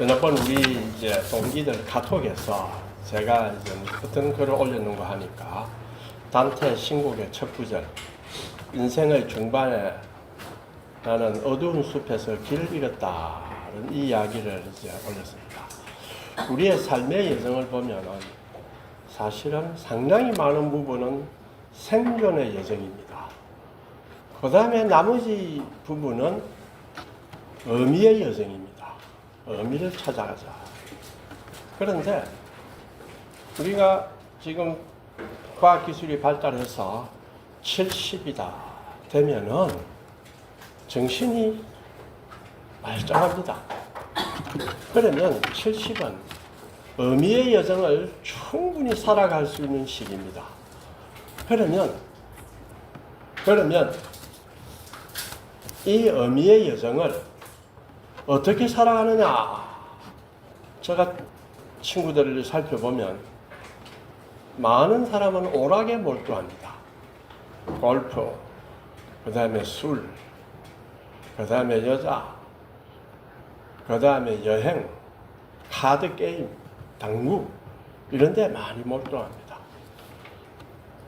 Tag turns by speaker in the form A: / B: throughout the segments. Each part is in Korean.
A: 지난번 우리 이제 동기들 카톡에서 제가 이제 어떤 글을 올려놓은 거 하니까 단테 신곡의 첫 구절, 인생의 중반에 나는 어두운 숲에서 길을 잃었다는 이 이야기를 이제 올렸습니다. 우리의 삶의 여정을 보면은 사실은 상당히 많은 부분은 생존의 여정입니다. 그 다음에 나머지 부분은 의미의 여정입니다. 의미를 찾아가자. 그런데 우리가 지금 과학기술이 발달해서 70이다 되면은 정신이 말짱합니다. 그러면 70은 의미의 여정을 충분히 살아갈 수 있는 시기입니다. 그러면 이 의미의 여정을 어떻게 살아가느냐? 제가 친구들을 살펴보면 많은 사람은 오락에 몰두합니다. 골프, 그 다음에 술, 그 다음에 여자, 그 다음에 여행, 카드 게임, 당구 이런 데 많이 몰두합니다.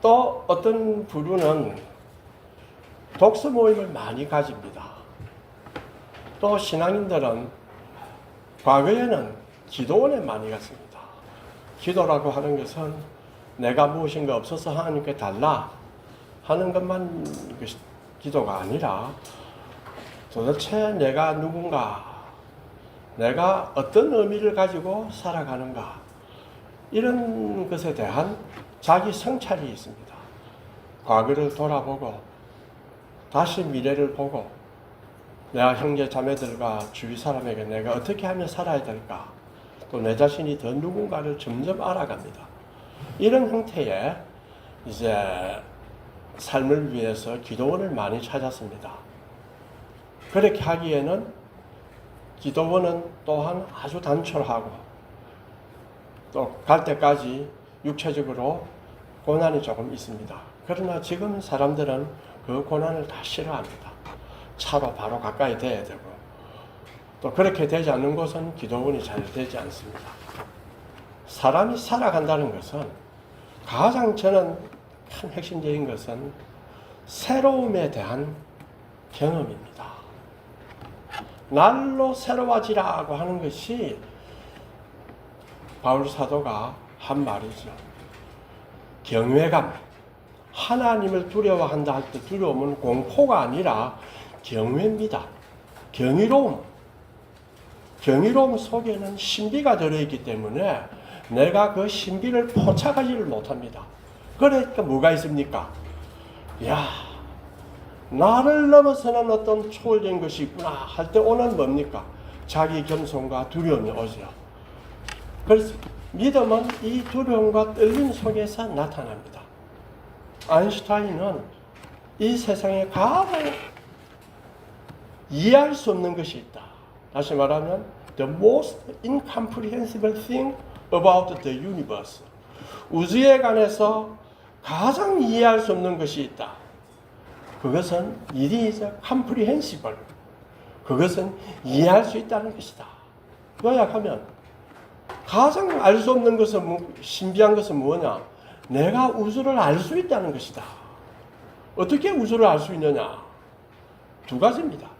A: 또 어떤 부류는 독서 모임을 많이 가집니다. 또 신앙인들은 과거에는 기도원에 많이 갔습니다. 기도라고 하는 것은 내가 무엇인가 없어서 하나님께 달라 하는 것만 기도가 아니라 도대체 내가 누군가, 내가 어떤 의미를 가지고 살아가는가, 이런 것에 대한 자기 성찰이 있습니다. 과거를 돌아보고 다시 미래를 보고 내가 형제 자매들과 주위 사람에게 내가 어떻게 하면 살아야 될까, 또 내 자신이 더 누군가를 점점 알아갑니다. 이런 형태의 이제 삶을 위해서 기도원을 많이 찾았습니다. 그렇게 하기에는 기도원은 또한 아주 단촐하고 또 갈 때까지 육체적으로 고난이 조금 있습니다. 그러나 지금 사람들은 그 고난을 다 싫어합니다. 차로 바로 가까이 돼야 되고, 또 그렇게 되지 않는 곳은 기도원이 잘 되지 않습니다. 사람이 살아간다는 것은 가장 저는 큰 핵심적인 것은 새로움에 대한 경험입니다. 날로 새로워지라고 하는 것이 바울 사도가 한 말이죠. 경외감, 하나님을 두려워한다 할 때 두려움은 공포가 아니라 경외입니다. 경이로움 속에는 신비가 들어있기 때문에 내가 그 신비를 포착하지를 못합니다. 그러니까 뭐가 있습니까? 야, 나를 넘어서는 어떤 초월된 것이 있구나 할 때 오는 뭡니까? 자기 겸손과 두려움이 오죠. 그래서 믿음은 이 두려움과 떨림 속에서 나타납니다. 아인슈타인은 이 세상에 가장 이해할 수 없는 것이 있다. 다시 말하면 the most incomprehensible thing about the universe. 우주에 관해서 가장 이해할 수 없는 것이 있다. 그것은 it is comprehensible. 그것은 이해할 수 있다는 것이다. 요약하면 가장 알 수 없는 것은, 신비한 것은 뭐냐? 내가 우주를 알 수 있다는 것이다. 어떻게 우주를 알 수 있느냐? 두 가지입니다.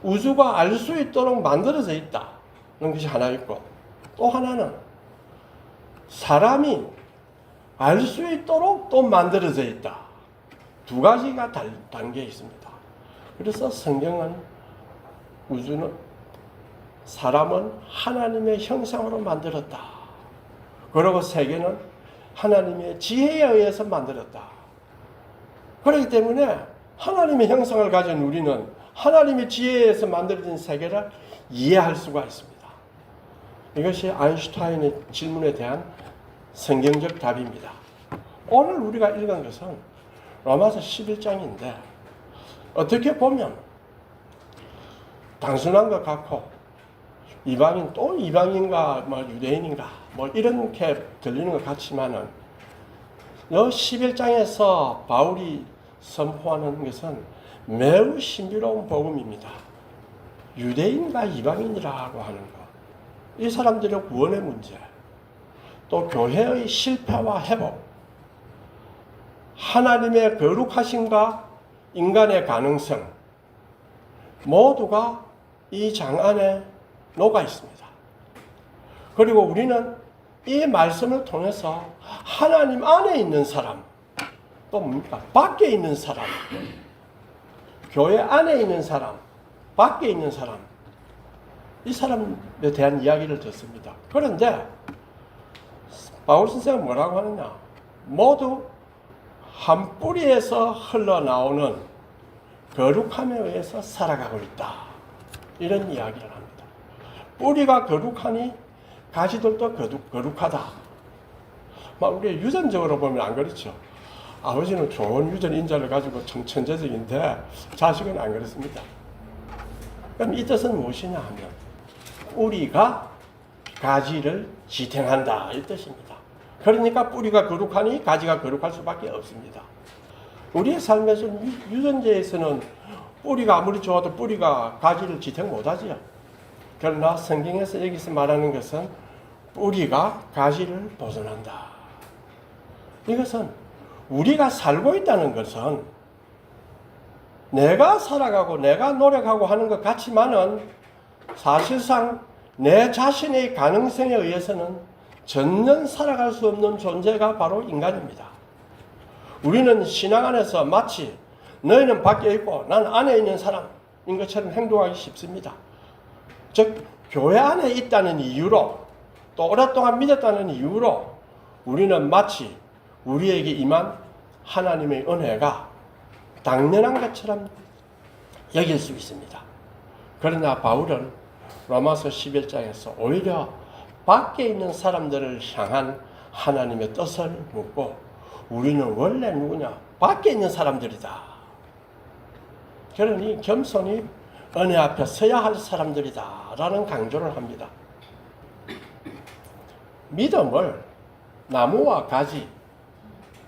A: 우주가 알 수 있도록 만들어져 있다는 것이 하나 있고, 또 하나는 사람이 알 수 있도록 또 만들어져 있다. 두 가지가 담겨 있습니다. 그래서 성경은 우주는, 사람은 하나님의 형상으로 만들었다. 그리고 세계는 하나님의 지혜에 의해서 만들었다. 그렇기 때문에 하나님의 형상을 가진 우리는 하나님의 지혜에서 만들어진 세계를 이해할 수가 있습니다. 이것이 아인슈타인의 질문에 대한 성경적 답입니다. 오늘 우리가 읽은 것은 로마서 11장인데 어떻게 보면 단순한 것 같고 이방인 또 이방인가 뭐 유대인인가 뭐 이렇게 들리는 것 같지만은 이 11장에서 바울이 선포하는 것은 매우 신비로운 복음입니다. 유대인과 이방인이라고 하는 것. 이 사람들의 구원의 문제, 또 교회의 실패와 회복, 하나님의 거룩하심과 인간의 가능성 모두가 이 장 안에 녹아 있습니다. 그리고 우리는 이 말씀을 통해서 하나님 안에 있는 사람, 또 뭡니까? 밖에 있는 사람, 교회 안에 있는 사람, 밖에 있는 사람, 이 사람에 대한 이야기를 듣습니다. 그런데 바울 선생은 뭐라고 하느냐? 모두 한 뿌리에서 흘러나오는 거룩함에 의해서 살아가고 있다. 이런 이야기를 합니다. 뿌리가 거룩하니 가지들도 거룩하다. 우리 유전적으로 보면 안 그렇죠. 아버지는 좋은 유전 인자를 가지고 참 천재적인데 자식은 안 그렇습니다. 그럼 이 뜻은 무엇이냐 하면 뿌리가 가지를 지탱한다 이 뜻입니다. 그러니까 뿌리가 거룩하니 가지가 거룩할 수밖에 없습니다. 우리의 삶에서 유전자에서는 뿌리가 아무리 좋아도 뿌리가 가지를 지탱 못하지요. 그러나 성경에서 여기서 말하는 것은 뿌리가 가지를 보존한다. 이것은 우리가 살고 있다는 것은 내가 살아가고 내가 노력하고 하는 것 같지만은 사실상 내 자신의 가능성에 의해서는 전혀 살아갈 수 없는 존재가 바로 인간입니다. 우리는 신앙 안에서 마치 너희는 밖에 있고 난 안에 있는 사람인 것처럼 행동하기 쉽습니다. 즉 교회 안에 있다는 이유로 또 오랫동안 믿었다는 이유로 우리는 마치 우리에게 임한 하나님의 은혜가 당연한 것처럼 여길 수 있습니다. 그러나 바울은 로마서 11장에서 오히려 밖에 있는 사람들을 향한 하나님의 뜻을 묻고 우리는 원래 누구냐? 밖에 있는 사람들이다. 그러니 겸손히 은혜 앞에 서야 할 사람들이다 라는 강조를 합니다. 믿음을 나무와 가지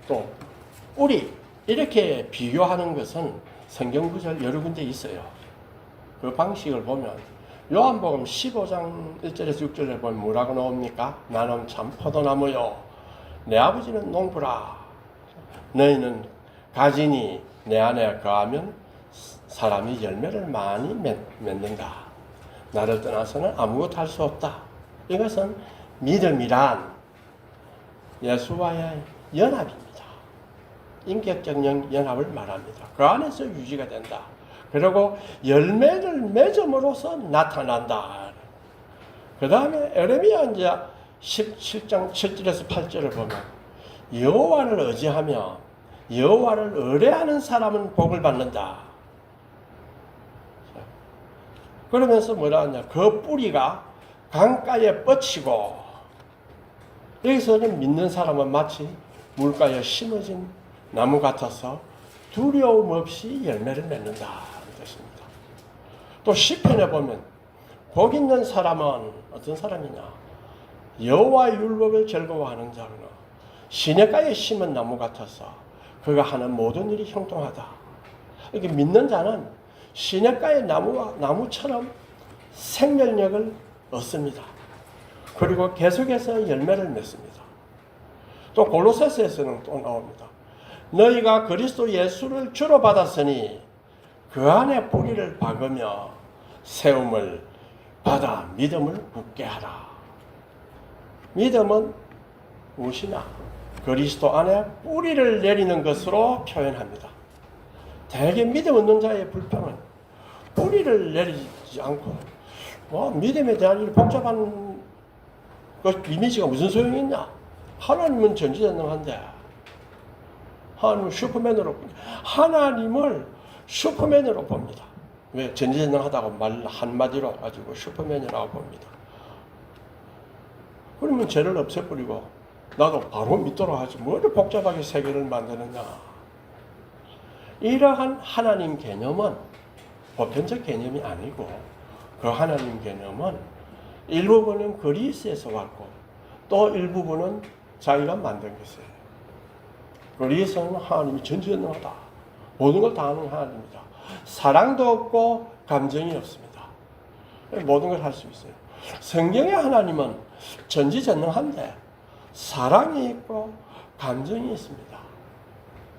A: 또 뿌리 이렇게 비교하는 것은 성경 구절 여러 군데 있어요. 그 방식을 보면 요한복음 15장 1절에서 6절에 보면 뭐라고 나옵니까? 나는 참 포도나무요 내 아버지는 농부라. 너희는 가지니 내 안에 거하면 사람이 열매를 많이 맺는다. 나를 떠나서는 아무것도 할 수 없다. 이것은 믿음이란 예수와의 연합입니다. 인격적 연합을 말합니다. 그 안에서 유지가 된다. 그리고 열매를 맺음으로써 나타난다. 그 다음에 에레미야 이제 17장 7절에서 8절을 보면 여호와를 의지하며 여호와를 의뢰하는 사람은 복을 받는다. 그러면서 뭐라 하냐? 그 뿌리가 강가에 뻗치고 여기서는 믿는 사람은 마치 물가에 심어진 나무 같아서 두려움 없이 열매를 맺는다. 이 뜻입니다. 또 시편에 보면 복 있는 사람은 어떤 사람이냐? 여호와의 율법을 즐거워하는 자로는 시냇가에 심은 나무 같아서 그가 하는 모든 일이 형통하다. 이렇게 믿는 자는 시냇가의 나무처럼 생명력을 얻습니다. 그리고 계속해서 열매를 맺습니다. 또 골로새서에서는 또 나옵니다. 너희가 그리스도 예수를 주로 받았으니 그 안에 뿌리를 박으며 세움을 받아 믿음을 굳게 하라. 믿음은 무엇이냐? 그리스도 안에 뿌리를 내리는 것으로 표현합니다. 대개 믿음 없는 자의 불평은 뿌리를 내리지 않고 믿음에 대한 이 복잡한 이미지가 무슨 소용이 있냐? 하나님은 전지전능한데 하나님은 슈퍼맨으로 하나님을 슈퍼맨으로 봅니다. 왜? 전지전능하다고 말 한마디로 가지고 슈퍼맨이라고 봅니다. 그러면 죄를 없애버리고 나도 바로 믿도록 하지 뭐를 복잡하게 세계를 만드느냐. 이러한 하나님 개념은 보편적 개념이 아니고 그 하나님 개념은 일부분은 그리스에서 왔고 또 일부분은 자기가 만든 것이에요. 그리스는 하나님이 전지전능하다. 모든 걸 다 아는 하나님입니다. 사랑도 없고 감정이 없습니다. 모든 걸 할 수 있어요. 성경의 하나님은 전지전능한데 사랑이 있고 감정이 있습니다.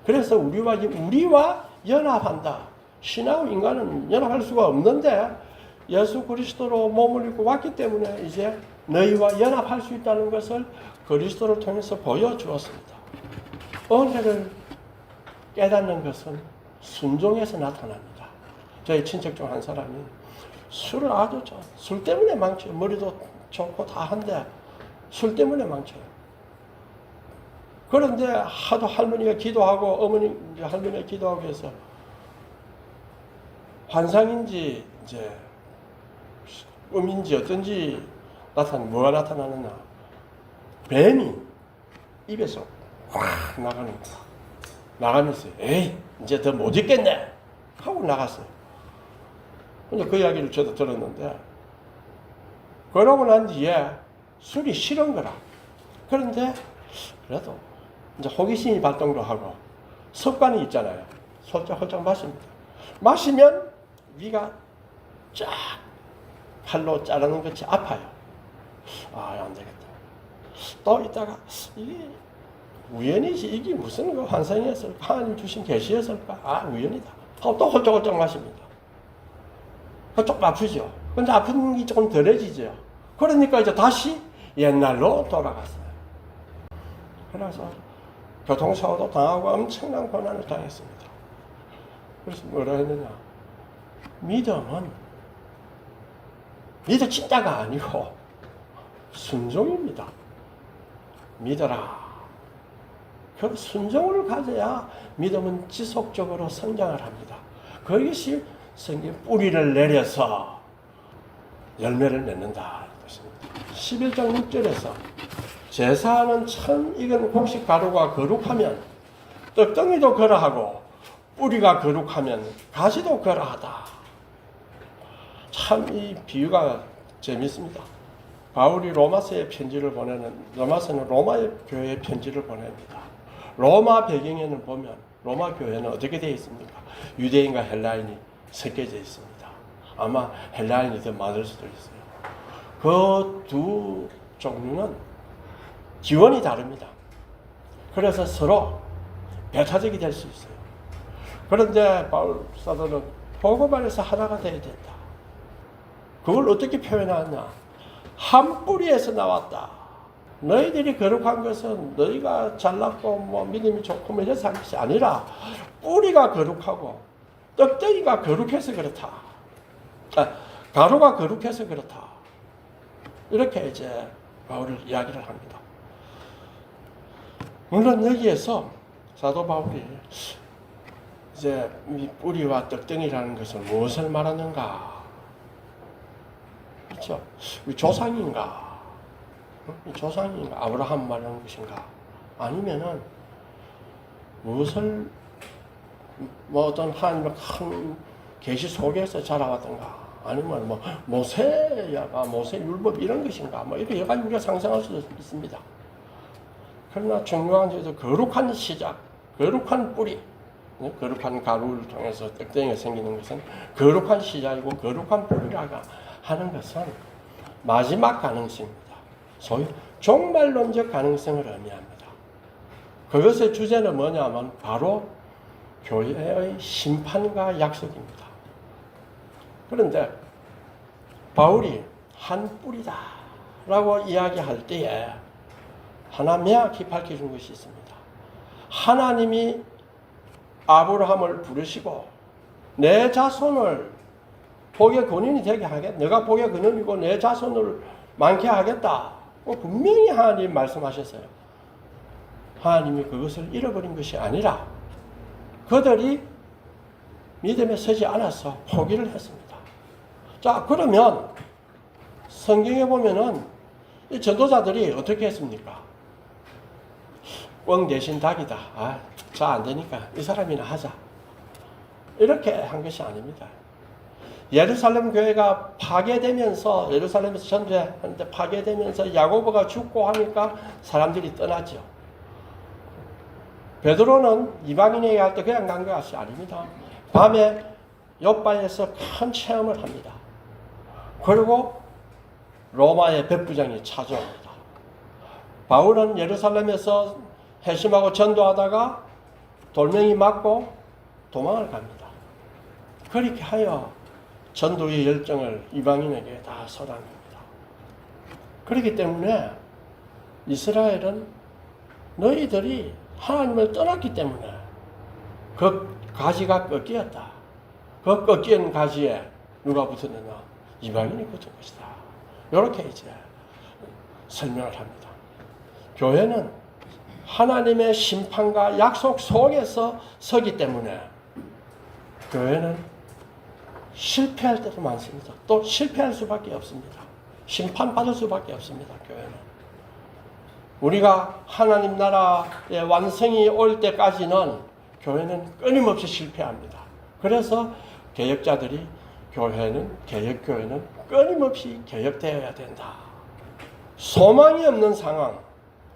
A: 그래서 우리와 연합한다. 신하고 인간은 연합할 수가 없는데 예수 그리스도로 몸을 입고 왔기 때문에 이제 너희와 연합할 수 있다는 것을 그리스도를 통해서 보여주었습니다. 은혜를 깨닫는 것은 순종에서 나타납니다. 저희 친척 중 한 사람이 술을 아주 술 때문에 망쳐요. 머리도 좋고 다 한데 술 때문에 망쳐요. 그런데 하도 할머니가 기도하고 할머니가 기도하고 해서 환상인지 이제 꿈인지 어떤지 뭐가 나타나느냐. 뱀이 입에서 확 나가면서 에이 이제 더 못 있겠네 하고 나갔어요. 근데 그 이야기를 저도 들었는데 그러고 난 뒤에 술이 싫은 거라. 그런데 그래도 이제 호기심이 발동도 하고 습관이 있잖아요. 홀짝홀짝 마십니다. 마시면 위가 쫙 칼로 자르는 것이 아파요. 안 되겠다. 또 있다가 이게 우연이지 이게 무슨 그 환상이었을까? 하나님 주신 계시였을까? 우연이다. 하고 또 홀짝홀짝 마십니다. 조금 아프죠. 근데 아픈 게 조금 덜해지죠. 그러니까 이제 다시 옛날로 돌아갔어요. 그래서 교통사고도 당하고 엄청난 고난을 당했습니다. 그래서 뭐라 했느냐. 믿음은 믿어 진짜가 아니고 순종입니다. 믿어라. 그 순종을 가져야 믿음은 지속적으로 성장을 합니다. 그것이 성경 뿌리를 내려서 열매를 맺는다. 11장 6절에서 제사는 천 익은 곡식 가루가 거룩하면 떡덩이도 그러하고 뿌리가 거룩하면 가지도 그러하다. 참 이 비유가 재밌습니다. 바울이 로마서는 로마 교회에 편지를 보냅니다. 로마 배경에는 보면 로마 교회는 어떻게 되어 있습니까? 유대인과 헬라인이 섞여져 있습니다. 아마 헬라인이 더 많을 수도 있어요. 그 두 종류는 기원이 다릅니다. 그래서 서로 배타적이 될 수 있어요. 그런데 바울 사도는 복음 안에서 하나가 되어야 된다. 그걸 어떻게 표현하냐? 한 뿌리에서 나왔다. 너희들이 거룩한 것은 너희가 잘났고 믿음이 좋고 이래서 한 것이 아니라 뿌리가 거룩하고 떡덩이가 거룩해서 그렇다. 가루가 거룩해서 그렇다. 이렇게 이제 바울을 이야기를 합니다. 물론 여기에서 사도 바울이 이제 이 뿌리와 떡덩이라는 것은 무엇을 말하는가? 그렇죠? 조상인가? 조상인가? 아브라함 말하는 것인가? 아니면은 무엇을 어떤 하나님의 큰 계시 속에서 자라왔던가? 아니면 모세야가 모세 율법 이런 것인가? 이렇게 여러 가지 우리가 상상할 수도 있습니다. 그러나 중요한 것은 거룩한 시작, 거룩한 뿌리, 거룩한 가루를 통해서 떡덩이가 생기는 것은 거룩한 시작이고 거룩한 뿌리라고 하는 것은 마지막 가능성입니다. 소위 종말론적 가능성을 의미합니다. 그것의 주제는 뭐냐면 바로 교회의 심판과 약속입니다. 그런데 바울이 한 뿌리다 라고 이야기할 때에 하나 명확히 밝혀준 것이 있습니다. 하나님이 아브라함을 부르시고 내 자손을 복의 근원이 되게 하겠다. 내가 복의 근원이고 내 자손을 많게 하겠다. 분명히 하나님 말씀하셨어요. 하나님이 그것을 잃어버린 것이 아니라 그들이 믿음에 서지 않아서 포기를 했습니다. 자, 그러면 성경에 보면은 이 전도자들이 어떻게 했습니까? 꿩 대신 닭이다. 자, 안 되니까 이 사람이나 하자. 이렇게 한 것이 아닙니다. 예루살렘 교회가 파괴되면서 예루살렘에서 전도하는데 파괴되면서 야고보가 죽고 하니까 사람들이 떠나죠. 베드로는 이방인에게 할 때 그냥 간 것이 아닙니다. 밤에 욥바에서 큰 체험을 합니다. 그리고 로마의 백부장이 찾아옵니다. 바울은 예루살렘에서 회심하고 전도하다가 돌멩이 맞고 도망을 갑니다. 그렇게 하여 전도의 열정을 이방인에게 다 쏟아냅니다. 그렇기 때문에 이스라엘은 너희들이 하나님을 떠났기 때문에 그 가지가 꺾였다. 그 꺾인 가지에 누가 붙었느냐? 이방인이 붙은 것이다. 이렇게 이제 설명을 합니다. 교회는 하나님의 심판과 약속 속에서 서기 때문에 교회는 실패할 때도 많습니다. 또 실패할 수밖에 없습니다. 심판받을 수밖에 없습니다. 교회는. 우리가 하나님 나라의 완성이 올 때까지는 교회는 끊임없이 실패합니다. 그래서 개혁자들이 개혁교회는 끊임없이 개혁되어야 된다. 소망이 없는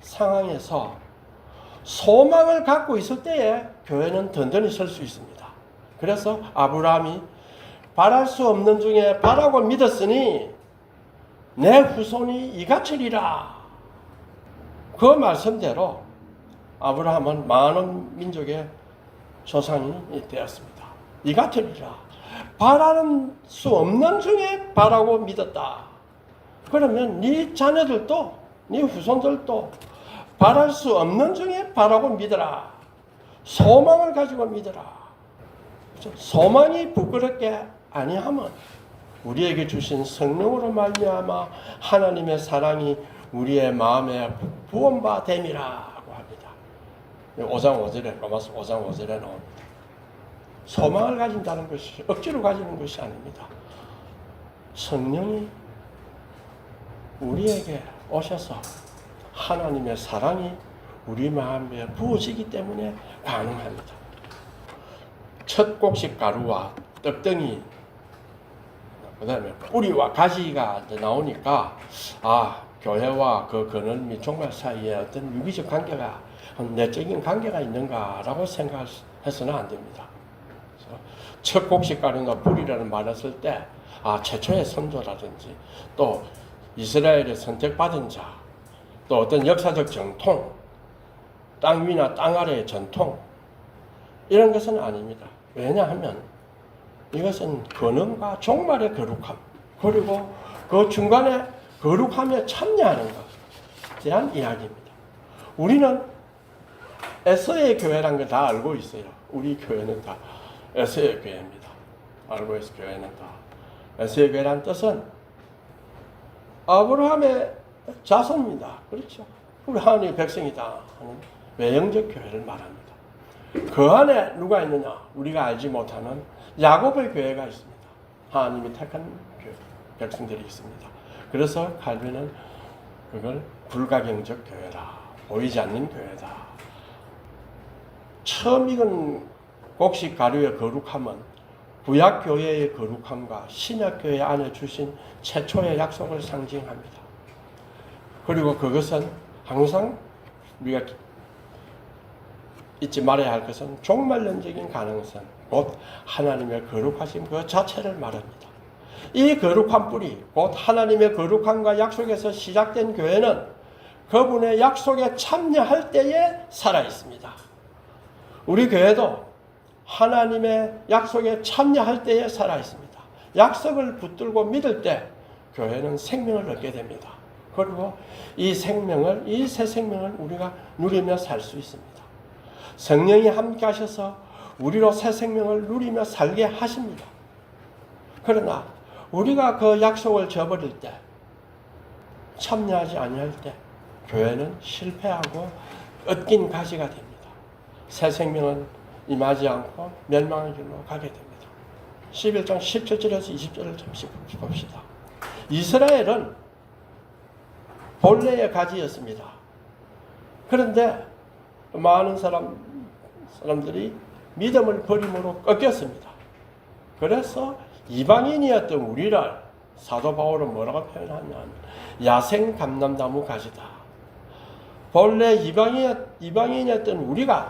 A: 상황에서 소망을 갖고 있을 때에 교회는 든든히 설 수 있습니다. 그래서 아브라함이 바랄 수 없는 중에 바라고 믿었으니 내 후손이 이같으리라. 그 말씀대로 아브라함은 많은 민족의 조상이 되었습니다. 이같으리라. 바라는 수 없는 중에 바라고 믿었다. 그러면 네 자녀들도 네 후손들도 바랄 수 없는 중에 바라고 믿어라. 소망을 가지고 믿어라. 소망이 부끄럽게 아니하면 우리에게 주신 성령으로 말미암아 하나님의 사랑이 우리의 마음에 부음바 됨이라고 합니다. 5장 5절에 로마서 5장 5절에 나옵니다. 소망을 가진다는 것이 억지로 가지는 것이 아닙니다. 성령이 우리에게 오셔서 하나님의 사랑이 우리 마음에 부어지기 때문에 가능합니다. 첫 곡식 가루와 떡덩이, 그 다음에 뿌리와 가지가 나오니까 교회와 그 그늘미 종말 사이에 어떤 유기적 관계가, 내적인 관계가 있는가라고 생각해서는 안 됩니다. 첫 곡식 가루나 뿌리라는 말을 쓸 때 최초의 선조라든지 또 이스라엘의 선택받은 자, 또 어떤 역사적 정통, 땅 위나 땅 아래의 전통, 이런 것은 아닙니다. 왜냐하면 이것은 근원과 종말의 거룩함, 그리고 그 중간에 거룩함에 참여하는 것에 대한 이야기입니다. 우리는 에서의 교회라는 걸 다 알고 있어요. 우리 교회는 다 에서의 교회입니다. 알고 있어. 교회는 다 에서의 교회란 뜻은 아브라함의 자손입니다. 그렇죠? 우리 하나님의 백성이다 하는 외형적 교회를 말합니다. 그 안에 누가 있느냐? 우리가 알지 못하는 야곱의 교회가 있습니다. 하나님이 택한 백성들이 있습니다. 그래서 칼빈은 그걸 불가경적 교회다, 보이지 않는 교회다. 처음 익은 곡식 가루의 거룩함은 구약 교회의 거룩함과 신약 교회 안에 주신 최초의 약속을 상징합니다. 그리고 그것은 항상 우리가 잊지 말아야 할 것은 종말론적인 가능성, 곧 하나님의 거룩하심 그 자체를 말합니다. 이 거룩한 뿌리, 곧 하나님의 거룩함과 약속에서 시작된 교회는 그분의 약속에 참여할 때에 살아있습니다. 우리 교회도 하나님의 약속에 참여할 때에 살아있습니다. 약속을 붙들고 믿을 때 교회는 생명을 얻게 됩니다. 그리고 이 새 생명을 우리가 누리며 살 수 있습니다. 성령이 함께 하셔서 우리로 새 생명을 누리며 살게 하십니다. 그러나 우리가 그 약속을 저버릴 때, 참여하지 아니할 때 교회는 실패하고 꺾인 가지가 됩니다. 새 생명은 임하지 않고 멸망의 길로 가게 됩니다. 11장 17절에서 20절을 좀 봅시다. 이스라엘은 본래의 가지였습니다. 그런데 많은 사람들이 믿음을 버림으로 꺾였습니다. 그래서 이방인이었던 우리를 사도 바울은 뭐라고 표현하냐면 야생 감람나무 가지다. 본래 이방인이었던 우리가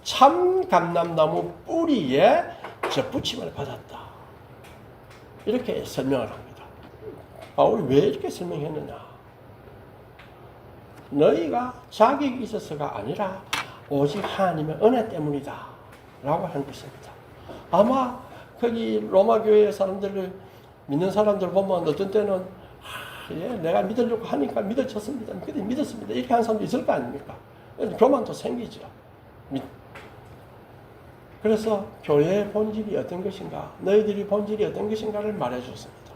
A: 참 감람나무 뿌리에 접붙임을 받았다. 이렇게 설명을 합니다. 바울이 왜 이렇게 설명했느냐? 너희가 자격이 있어서가 아니라 오직 하나님의 은혜 때문이다 라고 하는 것입니다. 아마 거기 로마 교회 사람들을 믿는 사람들 보면 어떤 때는 예, 내가 믿으려고 하니까 믿어졌습니다. 그때 믿었습니다. 이렇게 하는 사람도 있을 거 아닙니까? 교만도 생기죠. 그래서 교회의 본질이 어떤 것인가, 너희들이 본질이 어떤 것인가를 말해줬습니다.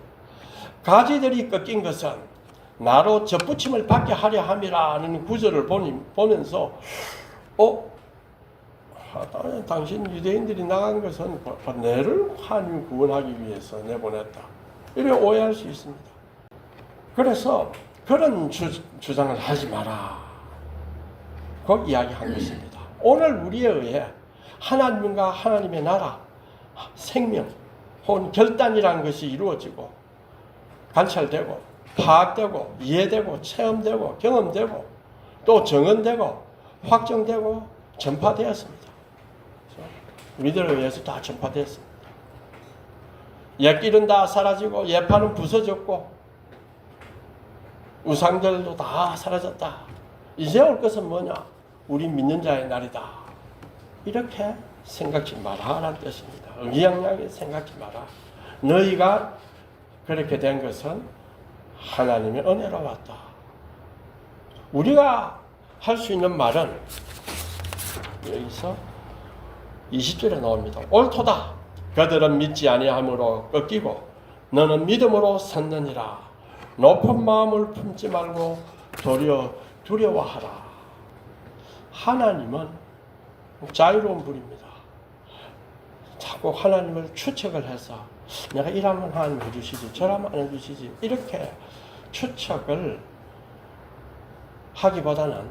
A: 가지들이 꺾인 것은 나로 접붙임을 받게 하려 함이라는 구절을 보면서 당신 유대인들이 나간 것은 너를 하나님 구원하기 위해서 내보냈다. 이렇게 오해할 수 있습니다. 그래서 그런 주장을 하지 마라. 그 이야기한 것입니다. 오늘 우리에 의해 하나님과 하나님의 나라, 생명, 혹은 결단이라는 것이 이루어지고 관찰되고 파악되고 이해되고 체험되고 경험되고 또 정언되고 확정되고 전파되었습니다. 우리들에 의해서 다 전파되었습니다. 옛길은 다 사라지고 옛판은 부서졌고 우상들도 다 사라졌다. 이제 올 것은 뭐냐? 우리 믿는 자의 날이다. 이렇게 생각지 마라라는 뜻입니다. 의기양양하게 생각지 마라. 너희가 그렇게 된 것은 하나님의 은혜로 왔다. 우리가 할 수 있는 말은 여기서 20절에 나옵니다. 옳도다. 그들은 믿지 아니함으로 꺾이고 너는 믿음으로 섰느니라. 높은 마음을 품지 말고 도리어 두려워하라. 하나님은 자유로운 분입니다. 자꾸 하나님을 추측을 해서 내가 이러면 하나님 해주시지 저러면 안 해주시지 이렇게 추측을 하기보다는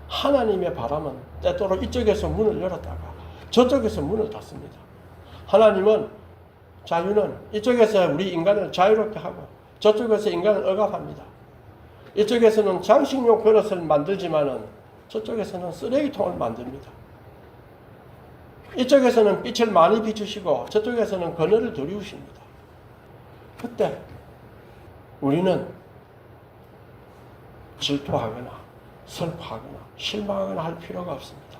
A: 하나님의 바람은 때때로 이쪽에서 문을 열었다가 저쪽에서 문을 닫습니다. 하나님은 자유는 이쪽에서 우리 인간을 자유롭게 하고 저쪽에서 인간을 억압합니다. 이쪽에서는 장식용 그릇을 만들지만은 저쪽에서는 쓰레기통을 만듭니다. 이쪽에서는 빛을 많이 비추시고 저쪽에서는 그늘을 드리우십니다. 그때 우리는 질투하거나 슬퍼하거나 실망하거나 할 필요가 없습니다.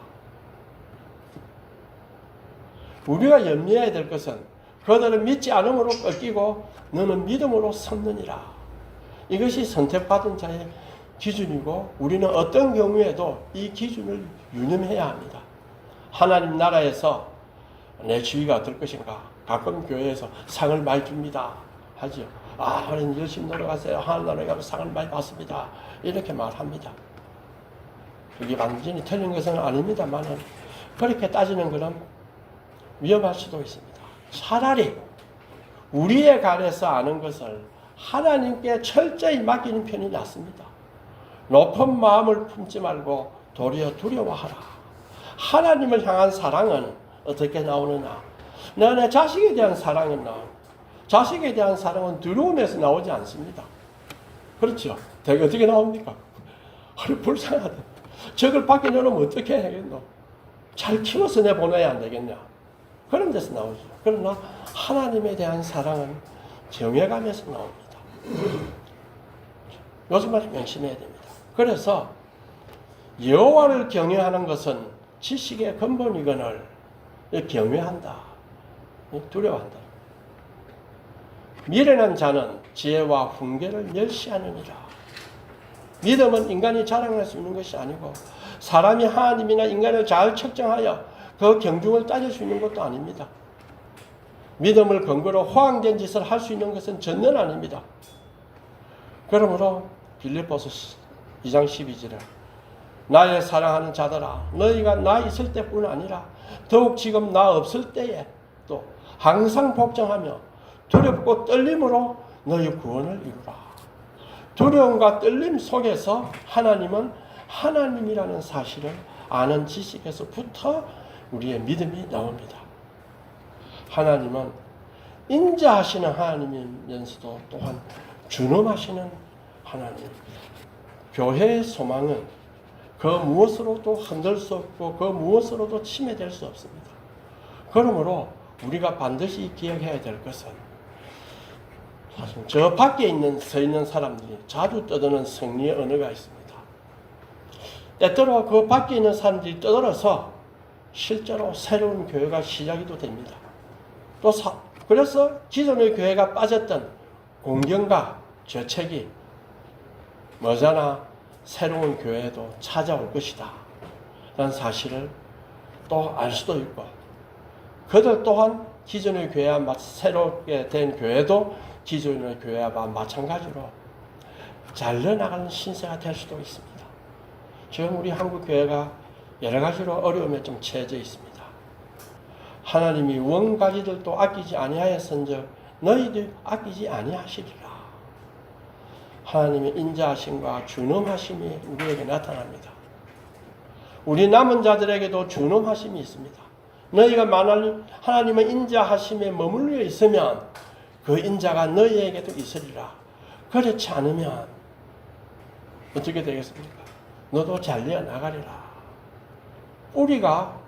A: 우리가 염려해야 될 것은 그들은 믿지 않음으로 꺾이고 너는 믿음으로 섰느니라. 이것이 선택받은 자의 기준이고 우리는 어떤 경우에도 이 기준을 유념해야 합니다. 하나님 나라에서 내 지위가 어떨 것인가? 가끔 교회에서 상을 많이 줍니다. 하죠. 우리는 열심히 노력하세요. 하나님 나라에 가면 상을 많이 받습니다. 이렇게 말합니다. 그게 완전히 틀린 것은 아닙니다만은 그렇게 따지는 것은 위험할 수도 있습니다. 차라리 우리의 간에서 아는 것을 하나님께 철저히 맡기는 편이 낫습니다. 높은 마음을 품지 말고 도리어 두려워하라. 하나님을 향한 사랑은 어떻게 나오느냐? 내 자식에 대한 사랑은 자식에 대한 사랑은 두려움에서 나오지 않습니다. 그렇죠? 대개 어떻게 나옵니까? 불쌍하다. 저걸 밖에 내놓으면 어떻게 해야겠노? 잘 키워서 내보내야 안 되겠냐? 그런 데서 나오죠. 그러나 하나님에 대한 사랑은 정해감에서 나옵니다. 요즘 말 명심해야 됩니다. 그래서 여호와를 경외하는 것은 지식의 근본이거늘 경외한다. 두려워한다. 미련한 자는 지혜와 훈계를 멸시하느니라. 믿음은 인간이 자랑할 수 있는 것이 아니고 사람이 하나님이나 인간을 잘 측정하여 그 경중을 따질 수 있는 것도 아닙니다. 믿음을 근거로 허황된 짓을 할 수 있는 것은 전혀 아닙니다. 그러므로 빌립보서 2장 12절에 나의 사랑하는 자들아 너희가 나 있을 때뿐 아니라 더욱 지금 나 없을 때에 또 항상 복종하며 두렵고 떨림으로 너희 구원을 이루라. 두려움과 떨림 속에서 하나님은 하나님이라는 사실을 아는 지식에서부터 우리의 믿음이 나옵니다. 하나님은 인자하시는 하나님이면서도 또한 준엄하시는 하나님입니다. 교회의 소망은 그 무엇으로도 흔들 수 없고 그 무엇으로도 침해될 수 없습니다. 그러므로 우리가 반드시 기억해야 될 것은 사실 저 밖에 서 있는 사람들이 자주 떠드는 승리의 언어가 있습니다. 때때로 그 밖에 있는 사람들이 떠들어서 실제로 새로운 교회가 시작이 됩니다. 그래서 기존의 교회가 빠졌던 공경과 죄책이 머지않아 새로운 교회도 찾아올 것이다 라는 사실을 또 알 수도 있고, 그들 또한 기존의 교회와 새롭게 된 교회도 기존의 교회와 마찬가지로 잘려나가는 신세가 될 수도 있습니다. 지금 우리 한국 교회가 여러 가지로 어려움에 좀 처해져 있습니다. 하나님이 원가지들도 아끼지 아니하였은즉 너희들 아끼지 아니하시리라. 하나님의 인자하심과 준엄하심이 우리에게 나타납니다. 우리 남은 자들에게도 준엄하심이 있습니다. 너희가 만일 하나님의 인자하심에 머물러 있으면 그 인자가 너희에게도 있으리라. 그렇지 않으면 어떻게 되겠습니까? 너도 잘려 나가리라. 뿌리가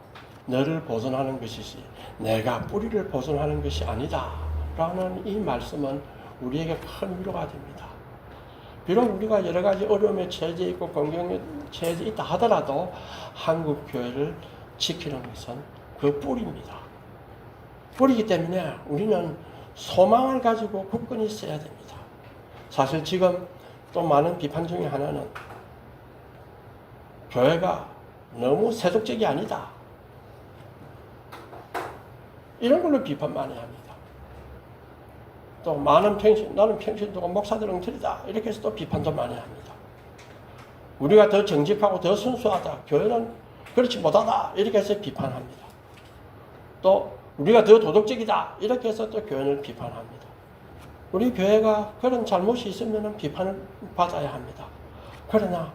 A: 너를 보존하는 것이지 내가 뿌리를 보존하는 것이 아니다 라는 이 말씀은 우리에게 큰 위로가 됩니다. 비록 우리가 여러 가지 어려움에 처해져 있고 공경에 처해져 있다 하더라도 한국 교회를 지키는 것은 그 뿌리입니다. 뿌리이기 때문에 우리는 소망을 가지고 굳건히 있어야 됩니다. 사실 지금 또 많은 비판 중에 하나는 교회가 너무 세속적이 아니다, 이런 걸로 비판 많이 합니다. 또 많은 나는 평신도가 목사들 엉터리다, 이렇게 해서 또 비판도 많이 합니다. 우리가 더 정직하고 더 순수하다, 교회는 그렇지 못하다, 이렇게 해서 비판합니다. 또 우리가 더 도덕적이다, 이렇게 해서 또 교회를 비판합니다. 우리 교회가 그런 잘못이 있으면 비판을 받아야 합니다. 그러나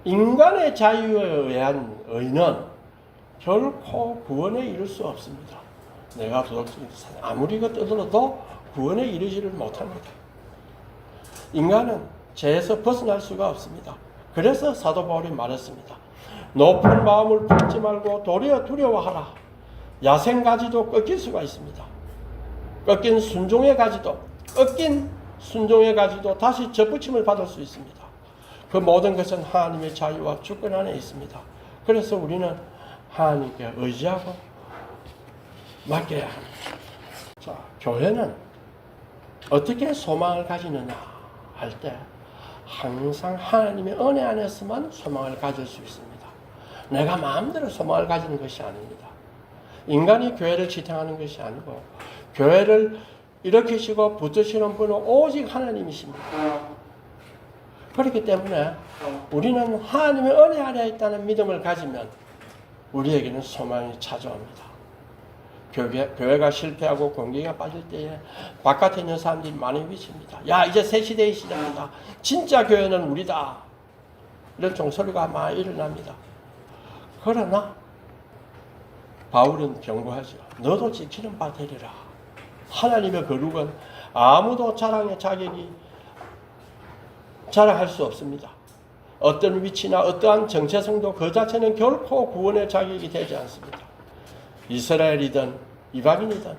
A: 인간의 자유에 의한 의는 결코 구원에 이를 수 없습니다. 내가 도덕적인 아무리 떠들어도 구원에 이르지를 못합니다. 인간은 죄에서 벗어날 수가 없습니다. 그래서 사도 바울이 말했습니다. 높은 마음을 품지 말고 도리어 두려워하라. 야생가지도 꺾일 수가 있습니다. 꺾인 순종의 가지도 다시 접붙임을 받을 수 있습니다. 그 모든 것은 하나님의 자유와 주권 안에 있습니다. 그래서 우리는 하나님께 의지하고 맡겨야 합니다. 자, 교회는 어떻게 소망을 가지느냐 할 때 항상 하나님의 은혜 안에서만 소망을 가질 수 있습니다. 내가 마음대로 소망을 가지는 것이 아닙니다. 인간이 교회를 지탱하는 것이 아니고 교회를 일으키시고 붙드시는 분은 오직 하나님이십니다. 그렇기 때문에 우리는 하나님의 은혜 안에 있다는 믿음을 가지면 우리에게는 소망이 찾아옵니다. 교회가 실패하고 공경에 빠질 때에 바깥에 있는 사람들이 많이 외칩니다. 야, 이제 새 시대의 시작이다. 진짜 교회는 우리다. 이런 종소리가 많이 일어납니다. 그러나 바울은 경고하죠. 너도 지키는 바 되리라. 하나님의 거룩은 아무도 자랑할 수 없습니다. 어떤 위치나 어떠한 정체성도 그 자체는 결코 구원의 자격이 되지 않습니다. 이스라엘이든 이방인이든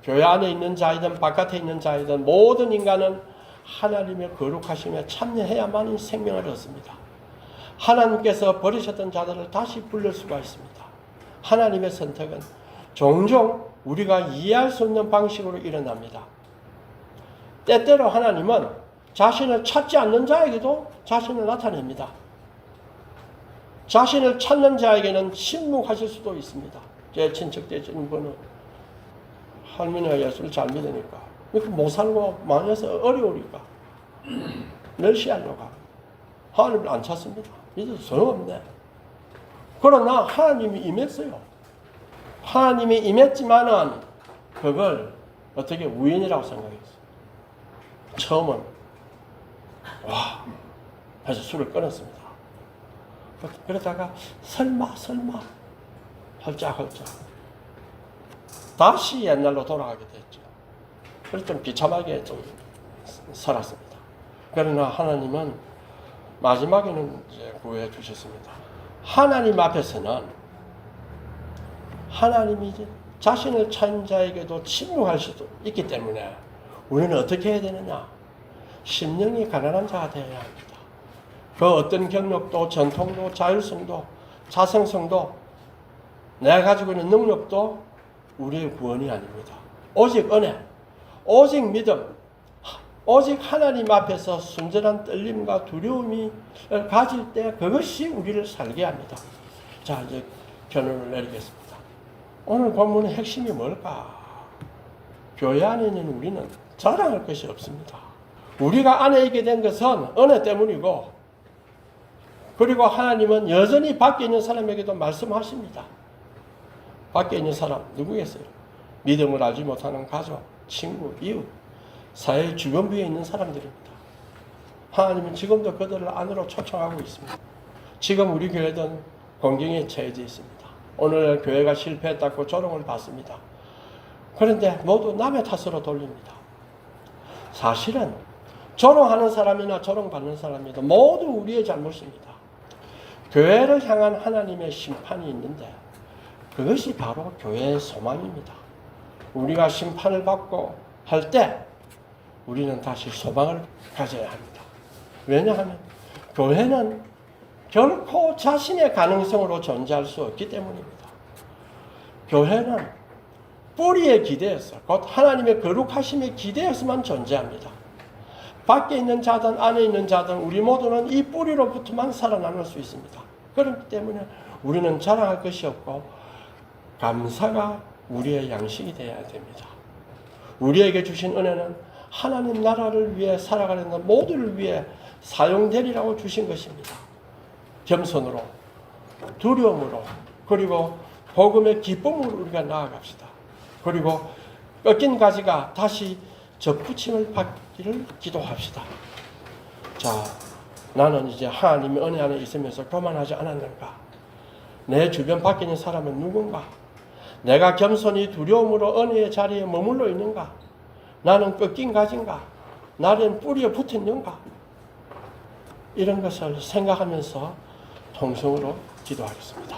A: 교회 안에 있는 자이든 바깥에 있는 자이든 모든 인간은 하나님의 거룩하심에 참여해야만 생명을 얻습니다. 하나님께서 버리셨던 자들을 다시 부를 수가 있습니다. 하나님의 선택은 종종 우리가 이해할 수 없는 방식으로 일어납니다. 때때로 하나님은 자신을 찾지 않는 자에게도 자신을 나타냅니다. 자신을 찾는 자에게는 침묵하실 수도 있습니다. 제 친척 되시는 분은 할머니가 예수를 잘 믿으니까 못 살고 망해서 어려우니까 멸시하려고 합니다. 하나님을 안 찾습니다. 믿어도 소용없네. 그러나 하나님이 임했어요. 하나님이 임했지만은 그걸 어떻게 우연이라고 생각했어요. 처음은 와 해서 술을 끊었습니다. 그러다가 설마 헐짝헐짝 다시 옛날로 돌아가게 됐죠. 그래서 좀 비참하게 좀 살았습니다. 그러나 하나님은 마지막에는 이제 구해 주셨습니다. 하나님 앞에서는 하나님이 이제 자신을 찾는 자에게도 침묵할 수도 있기 때문에 우리는 어떻게 해야 되느냐? 심령이 가난한 자가 되어야 합니다. 그 어떤 경력도, 전통도, 자율성도, 자성성도, 내가 가지고 있는 능력도 우리의 구원이 아닙니다. 오직 은혜, 오직 믿음, 오직 하나님 앞에서 순전한 떨림과 두려움이 가질 때 그것이 우리를 살게 합니다. 자, 이제 결론을 내리겠습니다. 오늘 본문의 핵심이 뭘까? 교회 안에 있는 우리는 자랑할 것이 없습니다. 우리가 안에 있게 된 것은 은혜 때문이고, 그리고 하나님은 여전히 밖에 있는 사람에게도 말씀하십니다. 밖에 있는 사람 누구겠어요? 믿음을 알지 못하는 가족, 친구, 이웃, 사회 주변부에 있는 사람들입니다. 하나님은 지금도 그들을 안으로 초청하고 있습니다. 지금 우리 교회는 공경에 처해져 있습니다. 오늘 교회가 실패했다고 조롱을 받습니다. 그런데 모두 남의 탓으로 돌립니다. 사실은 조롱하는 사람이나 조롱받는 사람이나 모두 우리의 잘못입니다. 교회를 향한 하나님의 심판이 있는데 그것이 바로 교회의 소망입니다. 우리가 심판을 받고 할 때 우리는 다시 소망을 가져야 합니다. 왜냐하면 교회는 결코 자신의 가능성으로 존재할 수 없기 때문입니다. 교회는 뿌리에 기대해서, 곧 하나님의 거룩하심에 기대해서만 존재합니다. 밖에 있는 자든 안에 있는 자든 우리 모두는 이 뿌리로부터만 살아남을 수 있습니다. 그렇기 때문에 우리는 자랑할 것이 없고 감사가 우리의 양식이 되어야 됩니다. 우리에게 주신 은혜는 하나님 나라를 위해 살아가는 모두를 위해 사용되리라고 주신 것입니다. 겸손으로, 두려움으로, 그리고 복음의 기쁨으로 우리가 나아갑시다. 그리고 꺾인 가지가 다시 접붙임을 받기를 기도합시다. 자, 나는 이제 하나님의 은혜 안에 있으면서 교만하지 않았는가? 내 주변 밖에 있는 사람은 누군가? 내가 겸손히 두려움으로 은혜의 자리에 머물러 있는가? 나는 꺾인 가지인가? 나는 뿌리에 붙어 있는가? 이런 것을 생각하면서 통성으로 기도하겠습니다.